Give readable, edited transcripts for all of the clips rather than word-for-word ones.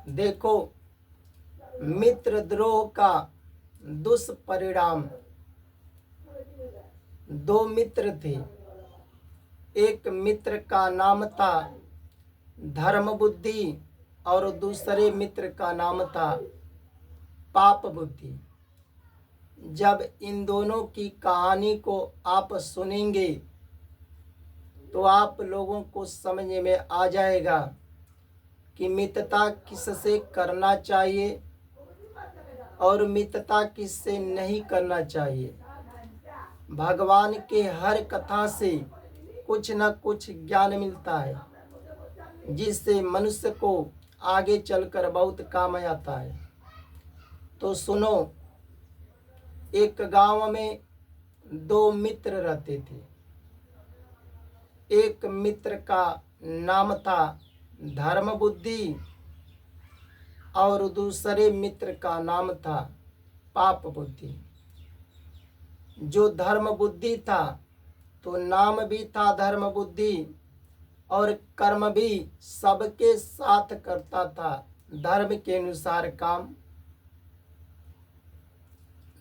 देखो, मित्रद्रोह का दुष्परिणाम। दो मित्र थे। एक मित्र का नाम था धर्म बुद्धि और दूसरे मित्र का नाम था पाप बुद्धि। जब इन दोनों की कहानी को आप सुनेंगे तो आप लोगों को समझ में आ जाएगा कि मित्रता किससे करना चाहिए और मित्रता किससे नहीं करना चाहिए। भगवान के हर कथा से कुछ न कुछ ज्ञान मिलता है जिससे मनुष्य को आगे चलकर बहुत काम आता है। तो सुनो, एक गांव में दो मित्र रहते थे। एक मित्र का नाम था धर्म बुद्धि और दूसरे मित्र का नाम था पाप बुद्धि। जो धर्म बुद्धि था तो नाम भी था धर्म बुद्धि और कर्म भी सबके साथ करता था। धर्म के अनुसार काम,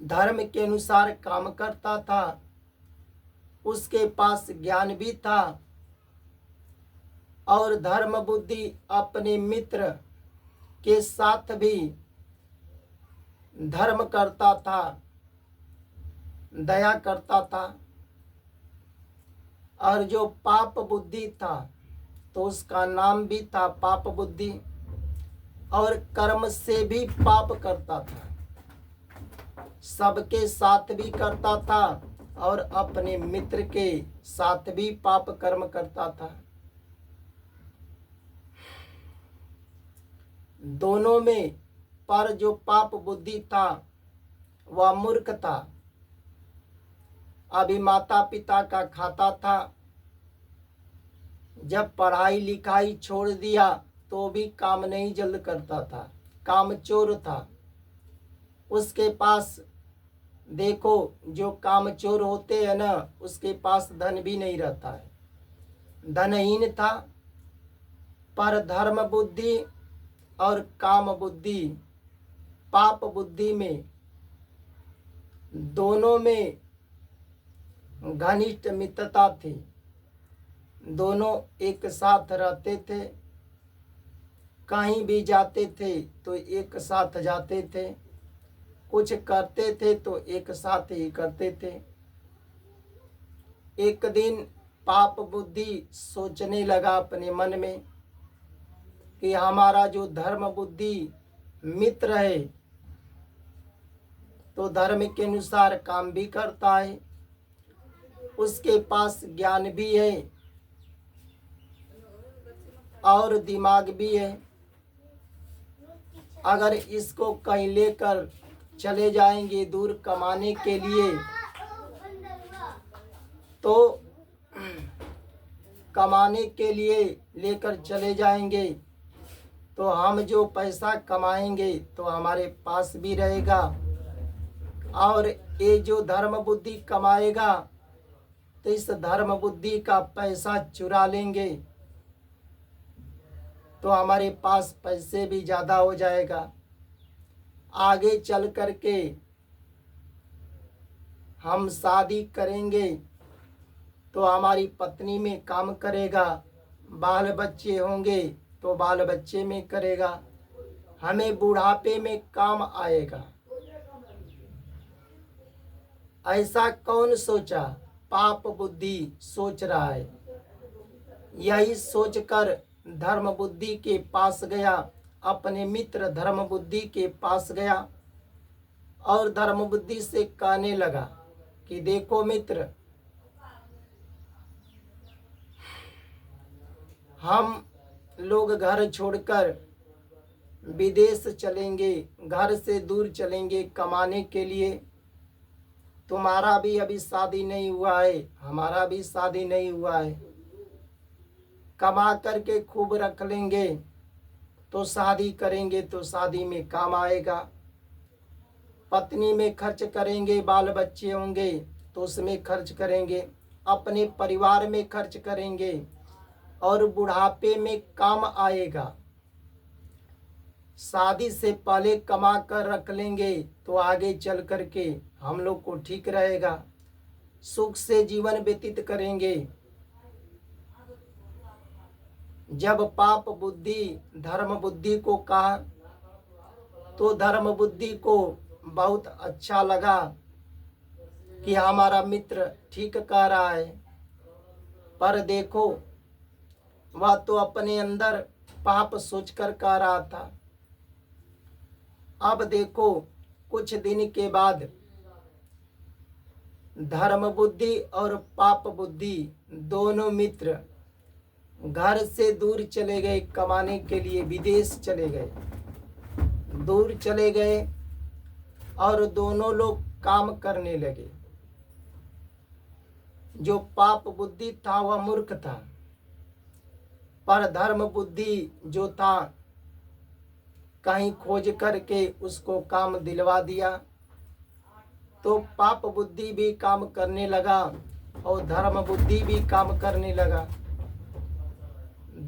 धर्म के अनुसार काम करता था। उसके पास ज्ञान भी था और धर्म बुद्धि अपने मित्र के साथ भी धर्म करता था, दया करता था। और जो पाप बुद्धि था तो उसका नाम भी था पाप बुद्धि और कर्म से भी पाप करता था। सबके साथ भी करता था और अपने मित्र के साथ भी पाप कर्म करता था। दोनों में पर जो पाप बुद्धि था वह मूर्ख था। अभी माता पिता का खाता था। जब पढ़ाई लिखाई छोड़ दिया तो भी काम नहीं जल्द करता था, काम चोर था। उसके पास देखो, जो काम चोर होते हैं ना, उसके पास धन भी नहीं रहता है, धनहीन था। पर धर्म बुद्धि और काम बुद्धि, पाप बुद्धि में, दोनों में घनिष्ठ मित्रता थी। दोनों एक साथ रहते थे, कहीं भी जाते थे तो एक साथ जाते थे, कुछ करते थे तो एक साथ ही करते थे। एक दिन पाप बुद्धि सोचने लगा अपने मन में कि हमारा जो धर्म बुद्धि मित्र है तो धर्म के अनुसार काम भी करता है, उसके पास ज्ञान भी है और दिमाग भी है। अगर इसको कहीं लेकर चले जाएंगे दूर कमाने के लिए तो कमाने के लिए लेकर चले जाएंगे तो हम जो पैसा कमाएंगे तो हमारे पास भी रहेगा और ये जो धर्म बुद्धि कमाएगा तो इस धर्म बुद्धि का पैसा चुरा लेंगे तो हमारे पास पैसे भी ज़्यादा हो जाएगा। आगे चल कर के हम शादी करेंगे तो हमारी पत्नी में काम करेगा, बाल बच्चे होंगे तो बाल बच्चे में करेगा, हमें बुढ़ापे में काम आएगा। ऐसा कौन सोचा? पाप बुद्धि सोच रहा है। यही सोचकर धर्म बुद्धि के पास गया, अपने मित्र धर्म बुद्धि के पास गया और धर्म बुद्धि से कहने लगा कि देखो मित्र, हम लोग घर छोड़कर विदेश चलेंगे, घर से दूर चलेंगे कमाने के लिए। तुम्हारा भी अभी शादी नहीं हुआ है, हमारा भी शादी नहीं हुआ है। कमा करके खूब रख लेंगे तो शादी करेंगे तो शादी में काम आएगा। पत्नी में खर्च करेंगे, बाल बच्चे होंगे तो उसमें खर्च करेंगे, अपने परिवार में खर्च करेंगे और बुढ़ापे में काम आएगा। शादी से पहले कमा कर रख लेंगे तो आगे चल कर के हम लोग को ठीक रहेगा, सुख से जीवन व्यतीत करेंगे। जब पाप बुद्धि धर्म बुद्धि को कहा तो धर्म बुद्धि को बहुत अच्छा लगा कि हमारा मित्र ठीक कह रहा है। पर देखो, वह तो अपने अंदर पाप सोचकर कह रहा था। अब देखो, कुछ दिन के बाद धर्म बुद्धि और पाप बुद्धि दोनों मित्र घर से दूर चले गए, कमाने के लिए विदेश चले गए, दूर चले गए और दोनों लोग काम करने लगे। जो पाप बुद्धि था वह मूर्ख था, पर धर्म बुद्धि जो था कहीं खोज करके उसको काम दिलवा दिया। तो पाप बुद्धि भी काम करने लगा और धर्म बुद्धि भी काम करने लगा।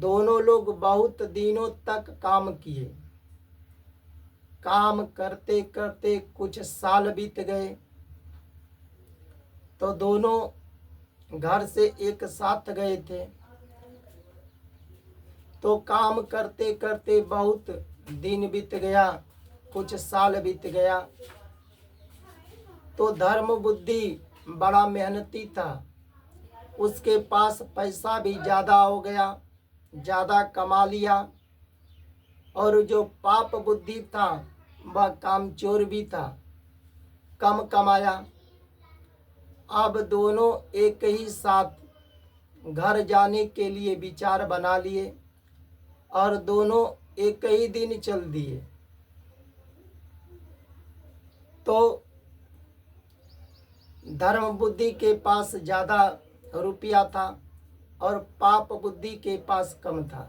दोनों लोग बहुत दिनों तक काम किए। काम करते करते कुछ साल बीत गए तो दोनों घर से एक साथ गए थे। तो काम करते करते बहुत दिन बीत गया, कुछ साल बीत गया। तो धर्म बुद्धि बड़ा मेहनती था, उसके पास पैसा भी ज़्यादा हो गया, ज़्यादा कमा लिया। और जो पाप बुद्धि था वह कामचोर भी था, कम कमाया। अब दोनों एक ही साथ घर जाने के लिए विचार बना लिए और दोनों एक ही दिन चल दिए। तो धर्म बुद्धि के पास ज़्यादा रुपया था और पाप बुद्धि के पास कम था।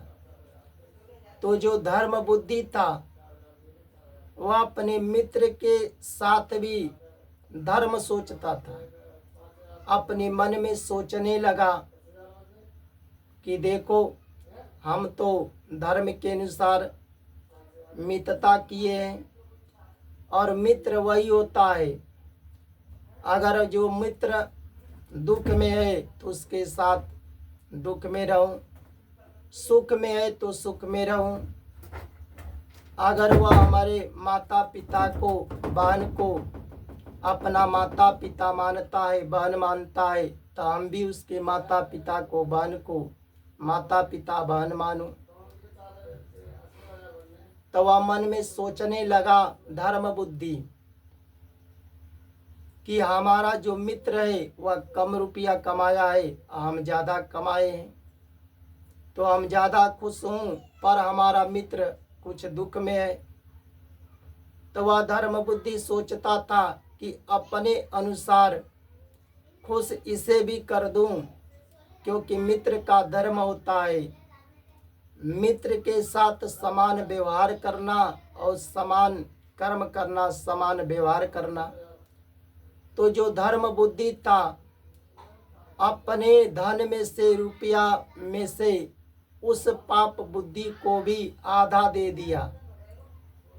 तो जो धर्म बुद्धि था वह अपने मित्र के साथ भी धर्म सोचता था। अपने मन में सोचने लगा कि देखो, हम तो धर्म के अनुसार मित्रता किए हैं और मित्र वही होता है, अगर जो मित्र दुख में है तो उसके साथ दुख में रहूं, सुख में है तो सुख में रहूं। अगर वह हमारे माता पिता को, बहन को अपना माता पिता मानता है, बहन मानता है, तो हम भी उसके माता पिता को, बहन को माता पिता बहन मानो। तो वह मन में सोचने लगा धर्म बुद्धि कि हमारा जो मित्र है वह कम रुपया कमाया है, हम ज़्यादा कमाए हैं, तो हम ज़्यादा खुश हूँ, पर हमारा मित्र कुछ दुख में है। तो वह धर्म बुद्धि सोचता था कि अपने अनुसार खुश इसे भी कर दूं, क्योंकि मित्र का धर्म होता है मित्र के साथ समान व्यवहार करना और समान कर्म करना, समान व्यवहार करना। तो जो धर्म बुद्धि था अपने धन में से, रुपया में से उस पाप बुद्धि को भी आधा दे दिया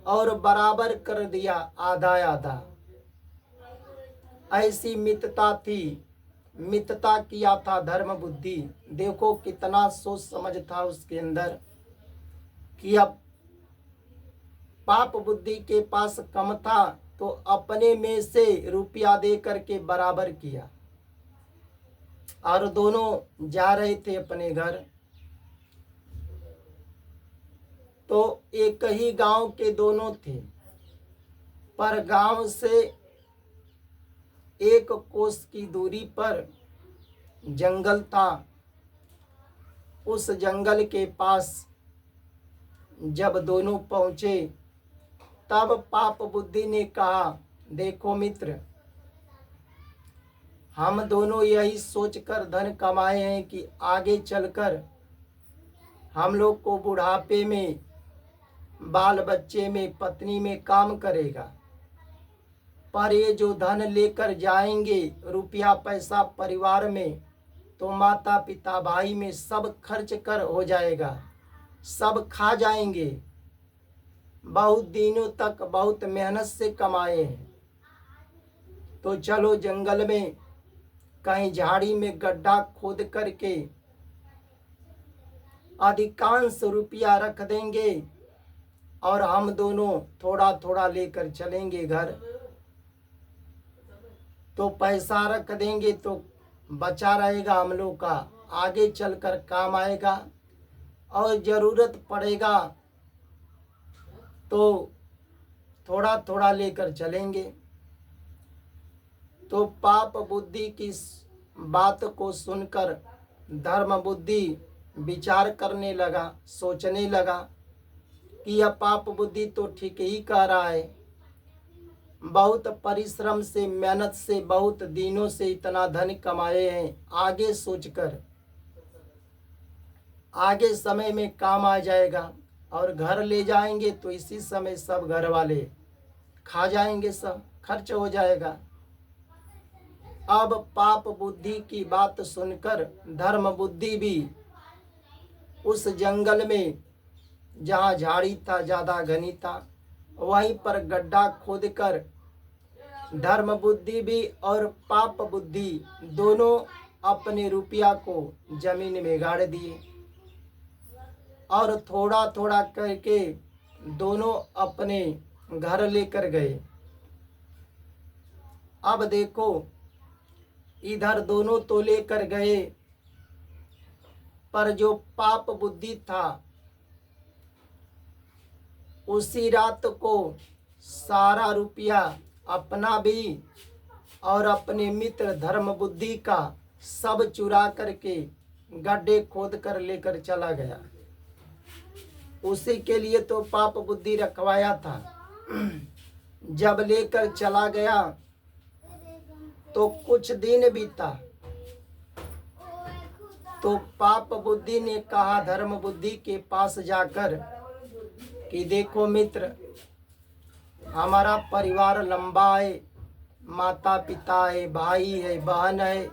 और बराबर कर दिया, आधा आधा। ऐसी मित्रता थी, मित्रता किया था धर्म बुद्धि। देखो कितना सोच समझ था उसके अंदर कि अब पाप बुद्धि के पास कम था तो अपने में से रुपया दे करके बराबर किया और दोनों जा रहे थे अपने घर। तो एक ही गांव के दोनों थे, पर गांव से एक कोस की दूरी पर जंगल था। उस जंगल के पास जब दोनों पहुंचे तब पाप बुद्धि ने कहा, देखो मित्र, हम दोनों यही सोचकर धन कमाए हैं कि आगे चलकर हम लोग को बुढ़ापे में, बाल बच्चे में, पत्नी में काम करेगा, पर ये जो धन लेकर जाएंगे रुपया पैसा परिवार में, तो माता पिता भाई में सब खर्च कर हो जाएगा, सब खा जाएंगे। बहुत दिनों तक बहुत मेहनत से कमाए हैं। तो चलो जंगल में कहीं झाड़ी में गड्ढा खोद करके अधिकांश रुपया रख देंगे और हम दोनों थोड़ा थोड़ा लेकर चलेंगे घर। तो पैसा रख देंगे तो बचा रहेगा हम लोग का, आगे चलकर काम आएगा और ज़रूरत पड़ेगा तो थोड़ा थोड़ा लेकर चलेंगे। तो पाप बुद्धि की बात को सुनकर धर्म बुद्धि विचार करने लगा, सोचने लगा कि यह पाप बुद्धि तो ठीक ही कह रहा है। बहुत परिश्रम से, मेहनत से, बहुत दिनों से इतना धन कमाए हैं, आगे सोचकर आगे समय में काम आ जाएगा और घर ले जाएंगे तो इसी समय सब घर वाले खा जाएंगे, सब खर्च हो जाएगा। अब पाप बुद्धि की बात सुनकर धर्म बुद्धि भी उस जंगल में जहाँ झाड़ी था, ज़्यादा घनी था, वहीं पर गड्ढा खोदकर धर्म बुद्धि भी और पाप बुद्धि दोनों अपने रुपया को जमीन में गाड़ दिए और थोड़ा थोड़ा करके दोनों अपने घर लेकर गए। अब देखो, इधर दोनों तो लेकर गए, पर जो पाप बुद्धि था उसी रात को सारा रुपया अपना भी और अपने मित्र धर्म बुद्धि का सब चुरा करके गड्ढे खोद कर लेकर चला गया। उसी के लिए तो पाप बुद्धि रखवाया था। जब लेकर चला गया तो कुछ दिन बीता तो पाप बुद्धि ने कहा धर्म बुद्धि के पास जाकर कि देखो मित्र, हमारा परिवार लंबा है, माता पिता है, भाई है, बहन है,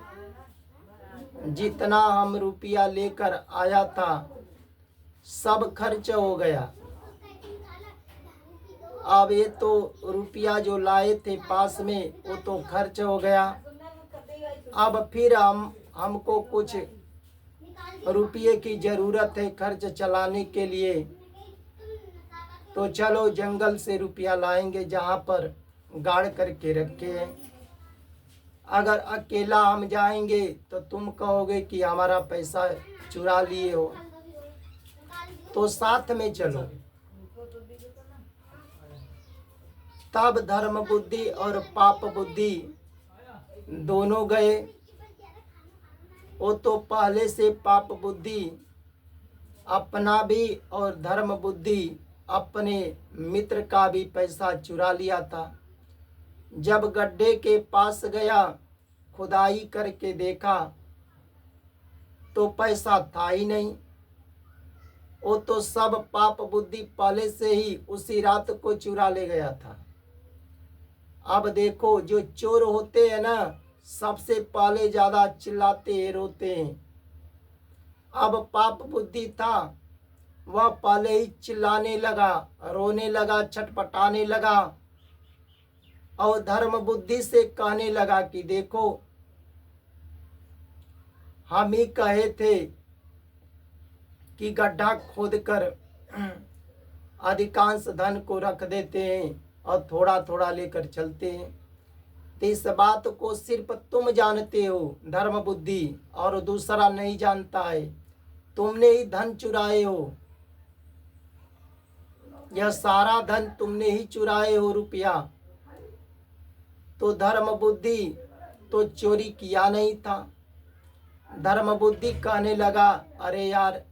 जितना हम रुपया लेकर आया था सब खर्च हो गया। अब ये तो रुपया जो लाए थे पास में वो तो खर्च हो गया। अब फिर हमको कुछ रुपये की ज़रूरत है खर्च चलाने के लिए, तो चलो जंगल से रुपया लाएंगे जहाँ पर गाड़ करके रखे हैं। अगर अकेला हम जाएंगे तो तुम कहोगे कि हमारा पैसा चुरा लिए हो, तो साथ में चलो। तब धर्म बुद्धि और पाप बुद्धि दोनों गए। वो तो पहले से पाप बुद्धि अपना भी और धर्म बुद्धि अपने मित्र का भी पैसा चुरा लिया था। जब गड्ढे के पास गया, खुदाई करके देखा तो पैसा था ही नहीं। वो तो सब पाप बुद्धि पहले से ही उसी रात को चुरा ले गया था। अब देखो, जो चोर होते हैं ना, सबसे पहले ज़्यादा चिल्लाते हैं, रोते हैं। अब पाप बुद्धि था, वह पहले ही चिल्लाने लगा, रोने लगा, छटपटाने लगा और धर्म बुद्धि से कहने लगा कि देखो, हम ही कहे थे कि गड्ढा खोदकर अधिकांश धन को रख देते हैं और थोड़ा थोड़ा लेकर चलते हैं। तो इस बात को सिर्फ तुम जानते हो धर्म बुद्धि, और दूसरा नहीं जानता है। तुमने ही धन चुराए हो, यह सारा धन तुमने ही चुराए हो रुपया। तो धर्म बुद्धि तो चोरी किया नहीं था। धर्म बुद्धि कहने लगा, अरे यार,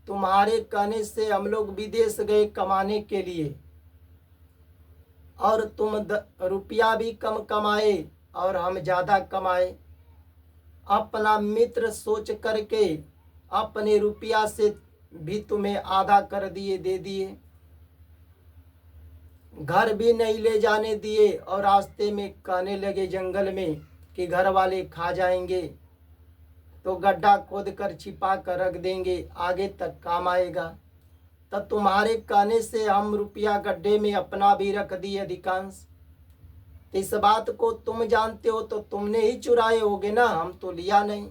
तुम्हारे कहने से हम लोग विदेश गए कमाने के लिए और तुम रुपया भी कम कमाए और हम ज़्यादा कमाए। अपना मित्र सोच करके अपने रुपया से भी तुम्हें आधा कर दिए, दे दिए। घर भी नहीं ले जाने दिए और रास्ते में कहने लगे जंगल में कि घर वाले खा जाएंगे, तो गड्ढा खोद कर छिपा कर रख देंगे, आगे तक काम आएगा। तो तुम्हारे कहने से हम रुपया गड्ढे में अपना भी रख दिए अधिकांश। इस बात को तुम जानते हो तो तुमने ही चुराए होगे ना, हम तो लिया नहीं।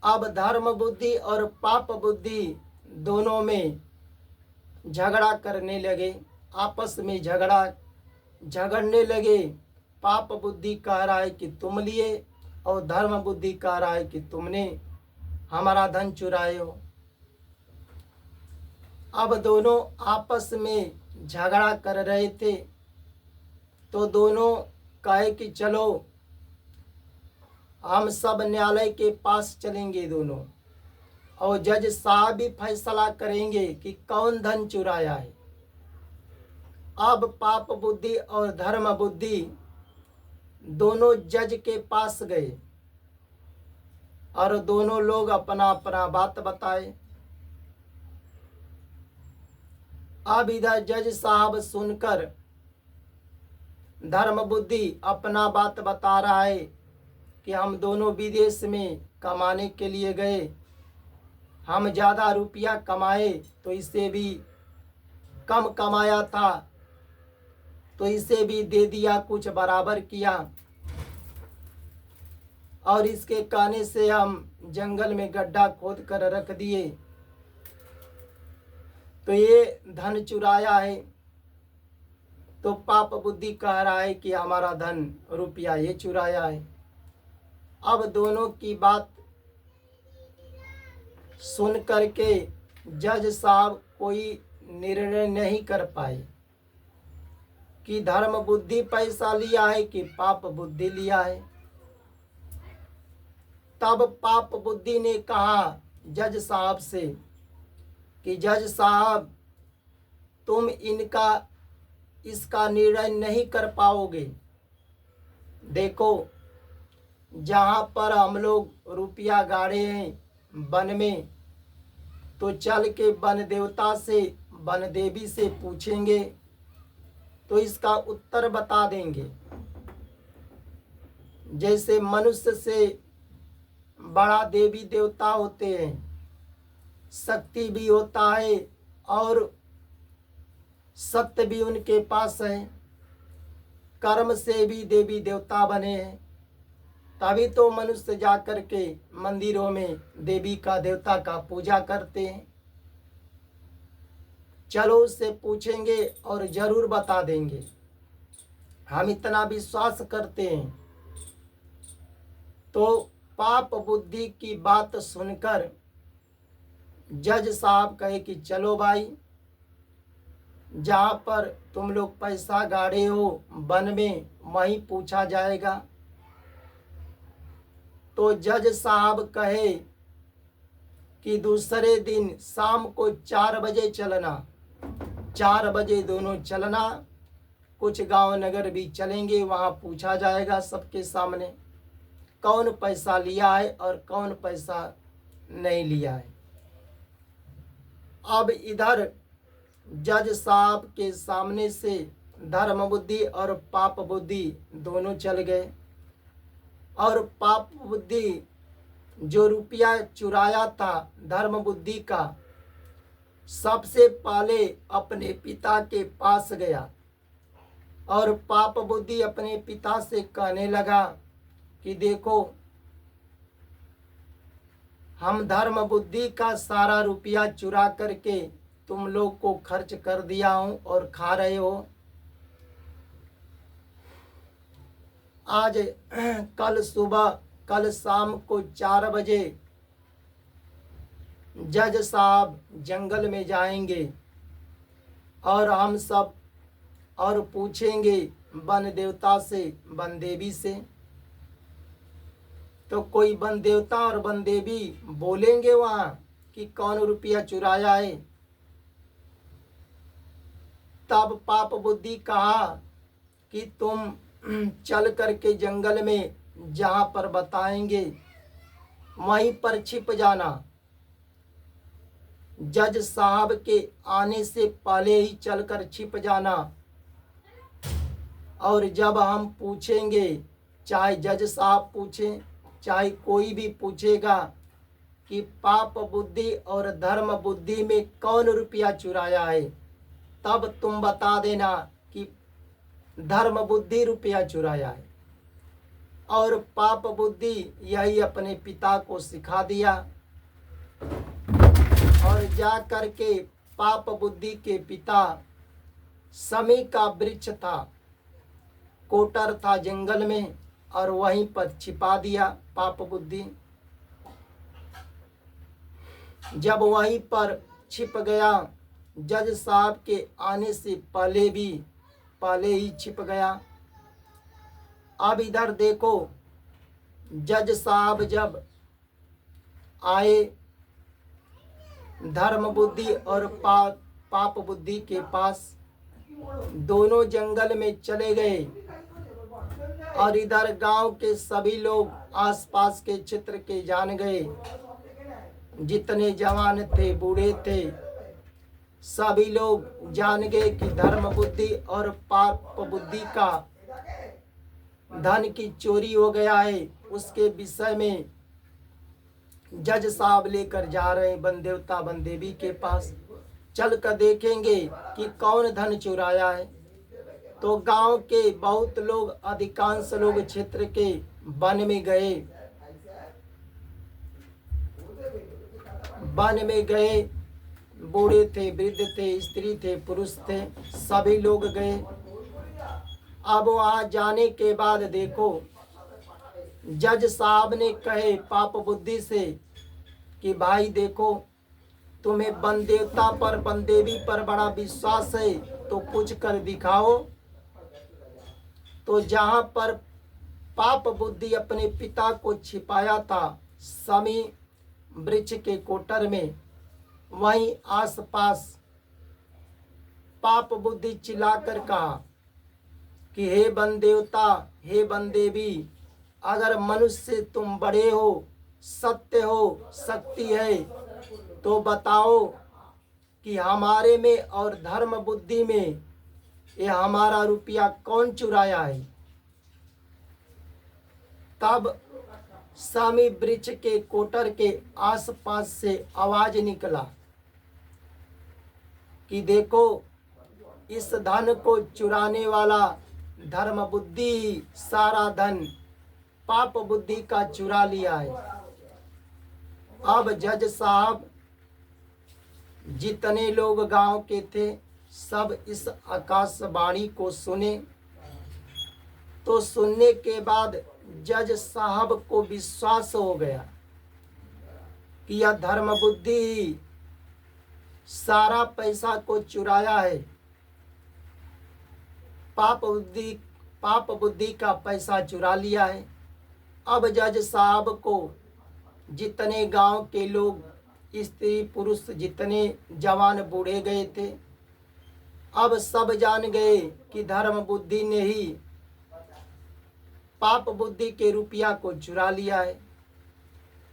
अब धर्म बुद्धि और पाप बुद्धि दोनों में झगड़ा करने लगे, आपस में झगड़ने लगे। पाप बुद्धि कह रहा है कि तुम लिए और धर्म बुद्धि कह रहा है कि तुमने हमारा धन चुराए हो। अब दोनों आपस में झगड़ा कर रहे थे तो दोनों कहे कि चलो हम सब न्यायालय के पास चलेंगे दोनों, और जज साहब भी फैसला करेंगे कि कौन धन चुराया है। अब पाप बुद्धि और धर्म बुद्धि दोनों जज के पास गए और दोनों लोग अपना अपना बात बताए। अब इधर जज साहब सुनकर धर्म बुद्धि अपना बात बता रहा है कि हम दोनों विदेश में कमाने के लिए गए, हम ज़्यादा रुपया कमाए तो इससे भी कम कमाया था तो इसे भी दे दिया, कुछ बराबर किया, और इसके कहने से हम जंगल में गड्ढा खोद कर रख दिए तो ये धन चुराया है। तो पाप बुद्धि कह रहा है कि हमारा धन रुपया ये चुराया है। अब दोनों की बात सुन करके जज साहब कोई निर्णय नहीं कर पाए कि धर्म बुद्धि पैसा लिया है कि पाप बुद्धि लिया है। तब पाप बुद्धि ने कहा जज साहब से कि जज साहब तुम इसका निर्णय नहीं कर पाओगे। देखो जहाँ पर हम लोग रुपया गाड़े हैं वन में, तो चल के वन देवता से वन देवी से पूछेंगे तो इसका उत्तर बता देंगे। जैसे मनुष्य से बड़ा देवी देवता होते हैं, शक्ति भी होता है और सत्य भी उनके पास है, कर्म से भी देवी देवता बने हैं, तभी तो मनुष्य जा कर के मंदिरों में देवी का देवता का पूजा करते हैं। चलो उससे पूछेंगे और जरूर बता देंगे, हम इतना विश्वास करते हैं। तो पाप बुद्धि की बात सुनकर जज साहब कहे कि चलो भाई, जहाँ पर तुम लोग पैसा गाड़े हो वन में वहीं पूछा जाएगा। तो जज साहब कहे कि दूसरे दिन शाम को 4 बजे चलना, 4 बजे दोनों चलना, कुछ गांव नगर भी चलेंगे, वहाँ पूछा जाएगा सबके सामने कौन पैसा लिया है और कौन पैसा नहीं लिया है। अब इधर जज साहब के सामने से धर्म बुद्धि और पाप बुद्धि दोनों चल गए, और पाप बुद्धि जो रुपया चुराया था धर्म बुद्धि का, सबसे पहले अपने पिता के पास गया और पाप बुद्धि अपने पिता से कहने लगा कि देखो हम धर्म बुद्धि का सारा रुपया चुरा करके तुम लोग को खर्च कर दिया हूँ और खा रहे हो। आज कल शाम को 4 बजे जज साहब जंगल में जाएंगे और हम सब और पूछेंगे वन देवता से वन देवी से, तो कोई वन देवता और वन देवी बोलेंगे वहाँ कि कौन रुपया चुराया है। तब पाप बुद्धि कहा कि तुम चल करके जंगल में जहाँ पर बताएंगे वहीं पर छिप जाना, जज साहब के आने से पहले ही चलकर छिप जाना, और जब हम पूछेंगे, चाहे जज साहब पूछें चाहे कोई भी पूछेगा कि पाप बुद्धि और धर्म बुद्धि में कौन रुपया चुराया है, तब तुम बता देना कि धर्म बुद्धि रुपया चुराया है। और पाप बुद्धि यही अपने पिता को सिखा दिया, और जा करके पाप बुद्धि के पिता समी का वृक्ष था, कोटर था जंगल में, और वहीं पर छिपा दिया पाप बुद्धि। जब वहीं पर छिप गया, जज साहब के आने से पहले ही छिप गया। अब इधर देखो, जज साहब जब आए धर्म बुद्धि और पाप बुद्धि के पास, दोनों जंगल में चले गए, और इधर गांव के सभी लोग आसपास के क्षेत्र के जान गए, जितने जवान थे बूढ़े थे सभी लोग जान गए कि धर्म बुद्धि और पाप बुद्धि का धन की चोरी हो गया है। उसके विषय में जज साहब लेकर जा रहे हैं बन देवता बन देवी के पास, चल कर देखेंगे कि कौन धन चुराया है। तो गांव के बहुत लोग, अधिकांश लोग क्षेत्र के वन में गए, बूढ़े थे, वृद्ध थे, स्त्री थे, पुरुष थे, सभी लोग गए। अब वहां जाने के बाद देखो, जज साहब ने कहे पाप बुद्धि से कि भाई देखो, तुम्हें बन देवता पर बन देवी पर बड़ा विश्वास है, तो कुछ कर दिखाओ। तो जहां पर पाप बुद्धि अपने पिता को छिपाया था समी वृक्ष के कोटर में, वहीं आसपास पाप बुद्धि चिल्लाकर कहा कि हे बन देवता, हे बन देवी, अगर मनुष्य तुम बड़े हो, सत्य हो, शक्ति है, तो बताओ कि हमारे में और धर्म बुद्धि में ये हमारा रुपया कौन चुराया है। तब सामी वृक्ष के कोटर के आसपास से आवाज निकला कि देखो, इस धन को चुराने वाला धर्म बुद्धि ही सारा धन पाप बुद्धि का चुरा लिया है। अब जज साहब, जितने लोग गांव के थे, सब इस आकाशवाणी को सुने। तो सुनने के बाद जज साहब को विश्वास हो गया कि यह धर्म बुद्धि सारा पैसा को चुराया है, पाप बुद्धि का पैसा चुरा लिया है। अब जज साहब को जितने गांव के लोग, स्त्री पुरुष, जितने जवान बूढ़े गए थे, अब सब जान गए कि धर्म बुद्धि ने ही पाप बुद्धि के रुपया को चुरा लिया है।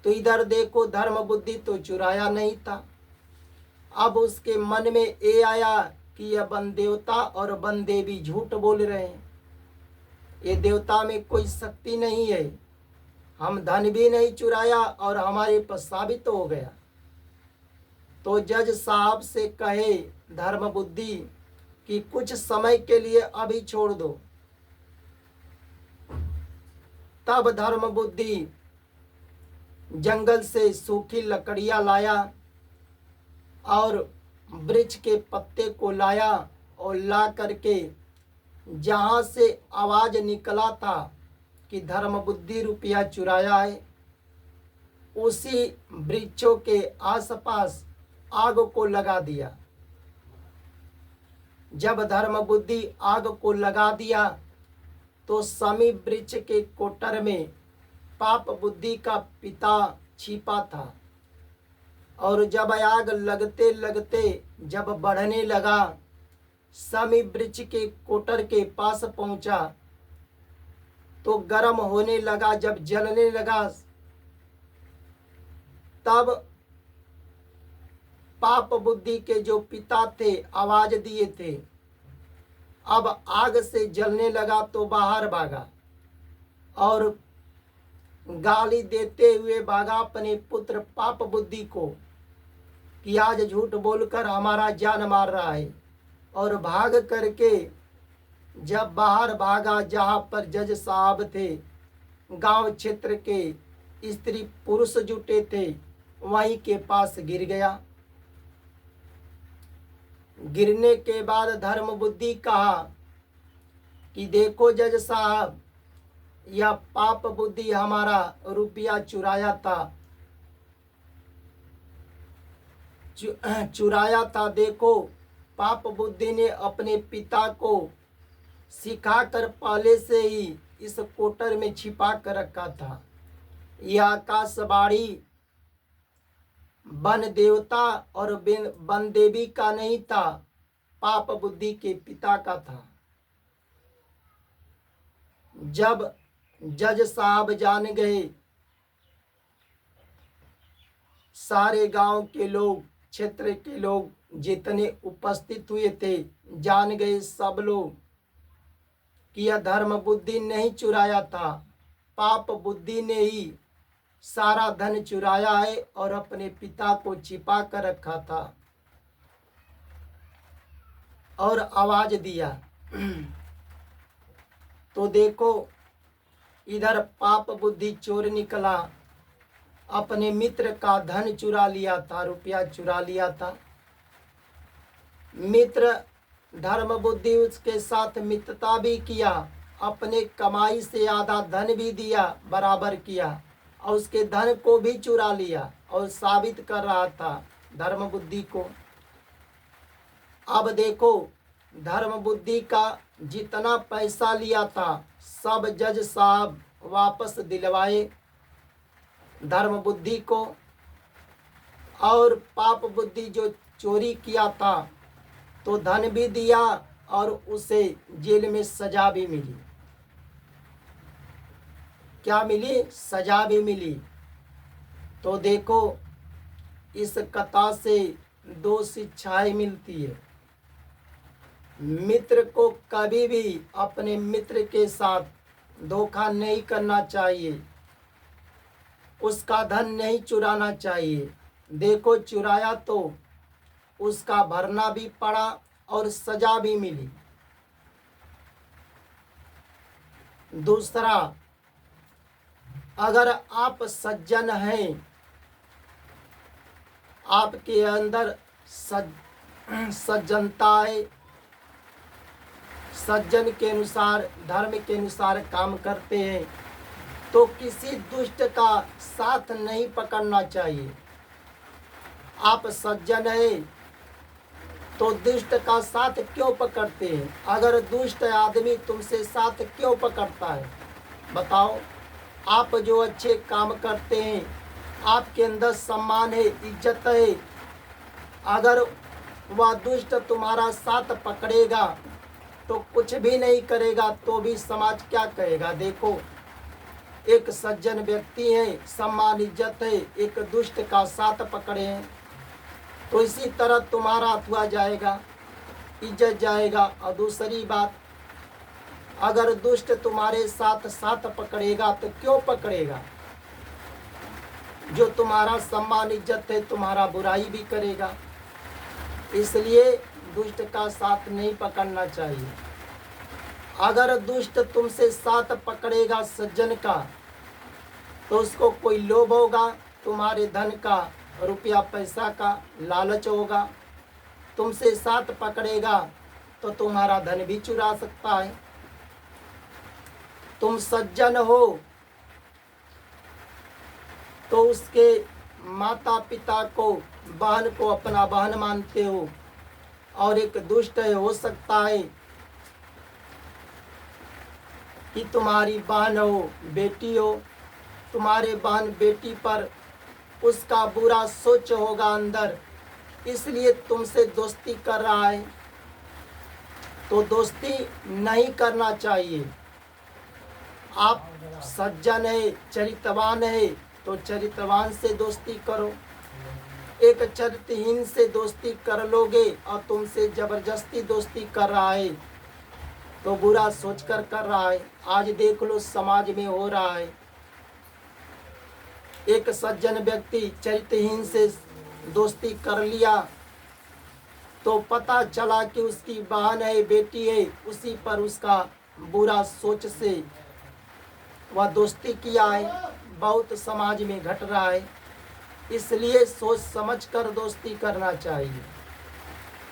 तो इधर देखो, धर्म बुद्धि तो चुराया नहीं था। अब उसके मन में ये आया कि यह बन देवता और बन देवी झूठ बोल रहे हैं, ये देवता में कोई शक्ति नहीं है, हम धन भी नहीं चुराया और हमारे पर साबित हो गया। तो जज साहब से कहे धर्म बुद्धि कि कुछ समय के लिए अभी छोड़ दो। तब धर्म बुद्धि जंगल से सूखी लकड़ियां लाया और वृक्ष के पत्ते को लाया, और ला करके जहां से आवाज निकला था कि धर्म बुद्धि रुपया चुराया है, उसी वृक्षों के आसपास आग को लगा दिया। जब धर्म बुद्धि आग को लगा दिया तो समी वृक्ष के कोटर में पाप बुद्धि का पिता छिपा था, और जब आग लगते लगते जब बढ़ने लगा, समी वृक्ष के कोटर के पास पहुंचा तो गर्म होने लगा। जब जलने लगा तब पाप बुद्धि के जो पिता थे आवाज दिए थे, अब आग से जलने लगा तो बाहर भागा, और गाली देते हुए भागा अपने पुत्र पाप बुद्धि को कि आज झूठ बोलकर हमारा जान मार रहा है। और भाग करके जब बाहर भागा जहाँ पर जज साहब थे, गांव क्षेत्र के स्त्री पुरुष जुटे थे, वहीं के पास गिर गया। गिरने के बाद धर्म बुद्धि कहा कि देखो जज साहब, यह पाप बुद्धि हमारा रुपया चुराया था, चुराया था। देखो पाप बुद्धि ने अपने पिता को सिखाकर पहले से ही इस कोटर में छिपा कर रखा था। यह आकाशवाणी वन देवता और वन देवी का नहीं था, पाप बुद्धि के पिता का था। जब जज साहब जान गए, सारे गांव के लोग, क्षेत्र के लोग जितने उपस्थित हुए थे, जान गए सब लोग कि यह धर्म बुद्धि नहीं चुराया था, पाप बुद्धि ने ही सारा धन चुराया है और अपने पिता को छिपा कर रखा था। और आवाज दिया तो देखो इधर पाप बुद्धि चोर निकला, अपने मित्र का धन चुरा लिया था, रुपया चुरा लिया था। मित्र धर्म बुद्धि उसके साथ मित्रता भी किया, अपने कमाई से आधा धन भी दिया, बराबर किया, और उसके धन को भी चुरा लिया और साबित कर रहा था धर्म बुद्धि को। अब देखो धर्म बुद्धि का जितना पैसा लिया था सब जज साहब वापस दिलवाए धर्म बुद्धि को, और पाप बुद्धि जो चोरी किया था तो धन भी दिया और उसे जेल में सजा भी मिली। क्या मिली? सजा भी मिली। तो देखो इस कथा से दो शिक्षाएं मिलती है। मित्र को कभी भी अपने मित्र के साथ धोखा नहीं करना चाहिए, उसका धन नहीं चुराना चाहिए। देखो चुराया तो उसका भरना भी पड़ा और सजा भी मिली। दूसरा, अगर आप सज्जन हैं, आपके अंदर सज्जनता है, सज्जन के अनुसार धर्म के अनुसार काम करते हैं, तो किसी दुष्ट का साथ नहीं पकड़ना चाहिए। आप सज्जन हैं तो दुष्ट का साथ क्यों पकड़ते हैं? अगर दुष्ट आदमी तुमसे साथ क्यों पकड़ता है बताओ? आप जो अच्छे काम करते हैं, आपके अंदर सम्मान है, इज्जत है, अगर वह दुष्ट तुम्हारा साथ पकड़ेगा तो कुछ भी नहीं करेगा तो भी समाज क्या कहेगा? देखो एक सज्जन व्यक्ति है, सम्मान इज्जत है, एक दुष्ट का साथ पकड़े हैं तो इसी तरह तुम्हारा अथवा जाएगा, इज्जत जाएगा। और दूसरी बात, अगर दुष्ट तुम्हारे साथ साथ पकड़ेगा तो क्यों पकड़ेगा? जो तुम्हारा सम्मान इज्जत है तुम्हारा बुराई भी करेगा, इसलिए दुष्ट का साथ नहीं पकड़ना चाहिए। अगर दुष्ट तुमसे साथ पकड़ेगा सज्जन का तो उसको कोई लोभ होगा, तुम्हारे धन का, रुपया पैसा का लालच होगा, तुमसे साथ पकड़ेगा तो तुम्हारा धन भी चुरा सकता है। तुम सज्जन हो तो उसके माता पिता को, बहन को अपना बहन मानते हो, और एक दुष्ट हो सकता है कि तुम्हारी बहन हो, बेटी हो, तुम्हारे बहन बेटी पर उसका बुरा सोच होगा अंदर, इसलिए तुमसे दोस्ती कर रहा है, तो दोस्ती नहीं करना चाहिए। आप सज्जन है, चरित्रवान है तो चरित्रवान से दोस्ती करो। एक चरित्रहीन से दोस्ती कर लोगे और तुमसे जबरदस्ती दोस्ती कर रहा है तो बुरा सोचकर कर रहा है। आज देख लो समाज में हो रहा है, एक सज्जन व्यक्ति चरित्रहीन से दोस्ती कर लिया तो पता चला कि उसकी बहन है, बेटी है, उसी पर उसका बुरा सोच से वह दोस्ती किया है। बहुत समाज में घट रहा है, इसलिए सोच समझ कर दोस्ती करना चाहिए।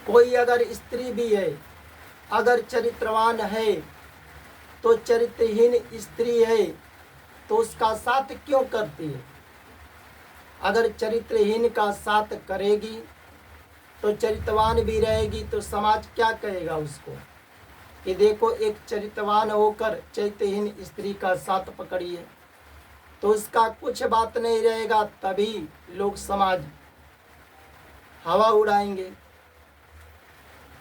कोई अगर स्त्री भी है, अगर चरित्रवान है तो चरित्रहीन स्त्री है तो उसका साथ क्यों करती है? अगर चरित्रहीन का साथ करेगी तो चरित्रवान भी रहेगी तो समाज क्या कहेगा उसको कि देखो एक चरित्रवान होकर चरित्रहीन स्त्री का साथ पकड़ी है, तो उसका कुछ बात नहीं रहेगा, तभी लोग समाज हवा उड़ाएंगे।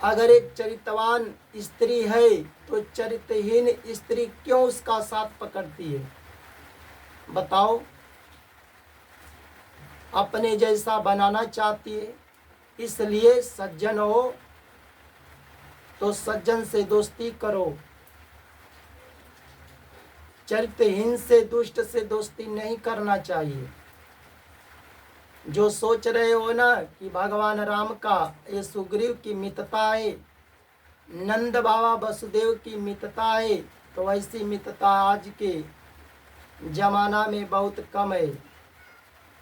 अगर एक चरित्रवान स्त्री है तो चरित्रहीन स्त्री क्यों उसका साथ पकड़ती है? बताओ, अपने जैसा बनाना चाहती है। इसलिए सज्जन हो तो सज्जन से दोस्ती करो, चरित्रहीन से, दुष्ट से दोस्ती नहीं करना चाहिए। जो सोच रहे हो ना कि भगवान राम का ये सुग्रीव की मित्रता है, नंद बाबा वसुदेव की मित्रता है, तो ऐसी मित्रता आज के जमाना में बहुत कम है।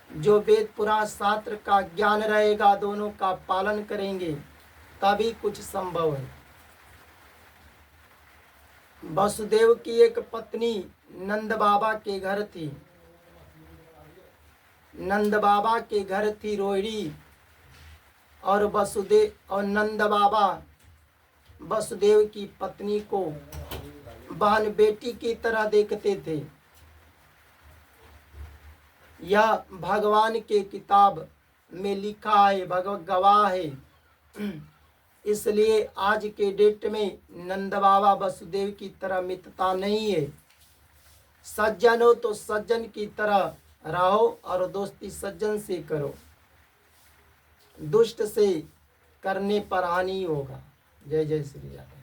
जो वेद पुराण शास्त्र का ज्ञान रहेगा, दोनों का पालन करेंगे तभी कुछ संभव है। वसुदेव की एक पत्नी नंद बाबा के घर थी। नंद बाबा के घर थी रोहिणी, और वसुदेव और नंद बाबा वसुदेव की पत्नी को बहन बेटी की तरह देखते थे। यह भगवान के किताब में लिखा है, भगवत गवाह है। इसलिए आज के डेट में नंद बाबा वसुदेव की तरह मित्रता नहीं है। सज्जन हो तो सज्जन की तरह रहो और दोस्ती सज्जन से करो, दुष्ट से करने पर हानि होगा। जय जय श्री राम।